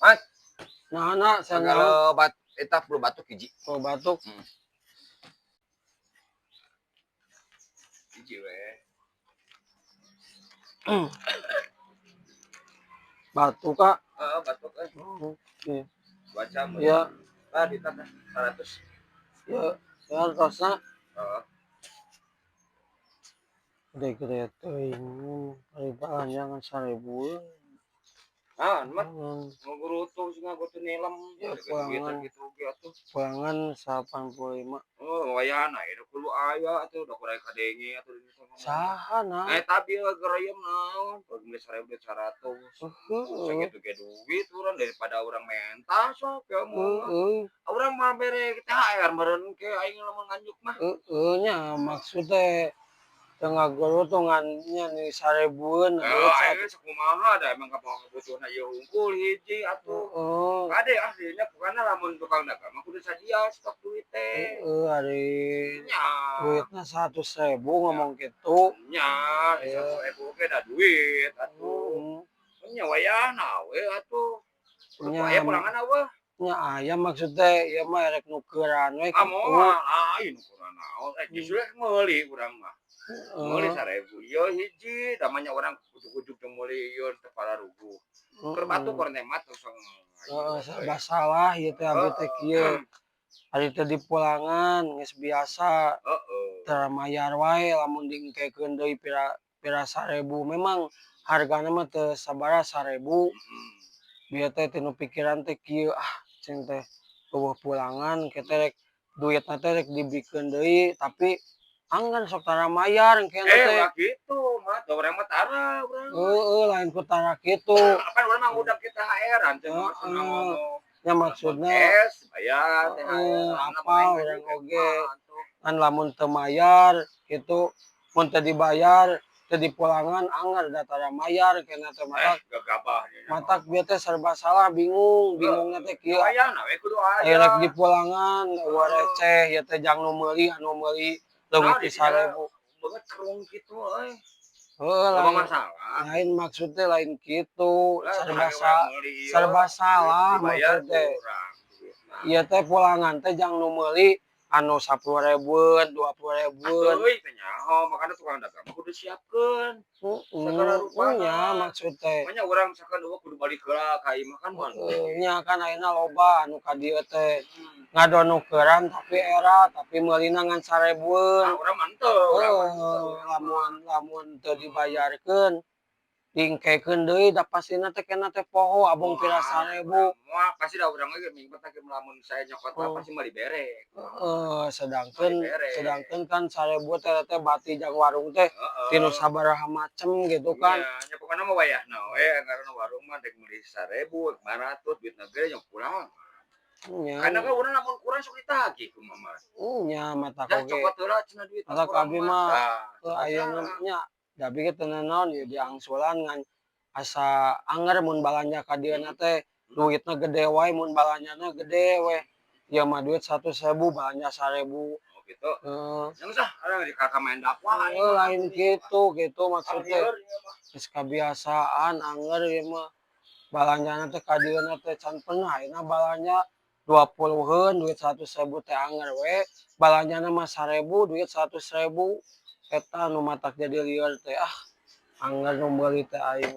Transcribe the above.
Mat, Nah, segala eta flu batuk hiji. Oh, batuk. Hiji we. Batuk, Kak. Heeh, batuk Oke. Baca Ya. Tadi tata 100. Ya rasanya Heeh. gede-gede teuing ari bahannya 1000. Mat ngurutung sing ngagotu nilem. Ya Gitu ge atuh. Pulangan 85. Oh, wayahna itu kudu aya atuh udah kurang kadenge atuh. Saha na? Tapi gerayem naon, geus 1.100. Segitu ge duit urang daripada urang mentas sok ya mah. Urang mah bere THR meureun ke aing lamun nganjuk mah. Nya maksud teh tengah gorotongannya nih 1000-eun Aing sakumaha da emang kabutuhna ieu hungkul hiji atuh. Kade aslinya pokona lamun tukang dagang mah kudu sadia stok duit teh. Ari Nya. duitna 100.000 ngomong gitu. Nya, 100.000 ge da duit atuh. Nya wayahna we atuh. Kudu aya pulangan eueuh. Nya aya maksud teh ieu mah erek nukeran we kitu. Lain ukuran naon, justru meuli urang mah. Meuli 1000 ieu hiji, namanya orang ujug-ujug teu meuli ieu teh pararuguh. Keur batuk keur nemat langsung. Serba salah ieu teh abdi teh kieu. Ari teh di pulangan geus biasa. Tara mayar wae lamun diengkekeun deui pira 1000. Memang hargana mah teu sabaraha 1000. Bieu teh tinu pikiran teh kieu cing teh eueuh pulangan kita rek duitna teh rek dibikeun deui tapi anggan sok tara mayar engke teh. Kitu mah urang mah tara urang. Lain ku tara kitu. Kan urang mah udah kita THR-an teh ngomong. Ya maksudna bayar THR. Apa urang oge kan lamun teu mayar kitu mun teu dibayar teu dipulangan anggar da tara mayar keneh teh matak bieu teh serba salah bingungna teh kieu. Wayahna we kudu aya. Rek dipulangan eueuh receh ieu teh jang nu meuli anu meuli leuwih ti 1000. Beungeut kerung kitu euy. Lain maksud teh lain kitu, serba salah maksud teh. Ieu teh pulangan teh jang nu meuli anu 10.000-eun, 20.000-eun. Euy teh nyaho, makana tukang dagang mah kudu siapkeun. Segala rupana. Nya maksud teh. Makanya urang misalkan eueuh kudu balik heula ka ieu mah kan moal. Nya kan ayeuna loba anu ka dieu teh. Ngadonukeran tapi era tapi meulina ngan 1000-eun. Urang mah henteu. Lamun teu dibayarkeun diengkekeun deui da pastina teh keneh teh poho abong pira 1000. Moal pasti da urang ge mingpet teh lamun saya nyokot pasti mah dibere. Sedangkan kan 1000 teh bati jang warung teh tinu sabaraha macem gitu kan. Nya pokona mah wayahna we karena warung mah dek meuli 1000, 500 duitna ge nya pulang. Karena kan urang lamun kurang sok ditagih ku mah. Nya matak oge. Cokot heula cenah duit matak abi mah ayeuna nya tapi teu naon ieu diangsulan ngan asa anger mun balanja ka dieuna teh duitna gede wae mun balanjana gede we. Ieu mah duit 100.000 balanja 1000. Gitu. Yang sah ada di kakak main dakwah. Lain gitu maksudnya. Geus kabiasaan anger ieu mah. Balanjana teh ka dieuna teh can pernah ayeuna balanja 20-eun duit 100.000 teh anger we. Balanjana mah 1000 duit 100.000. Eta nu matak jadi lieur teh anger nu meuli teh aing.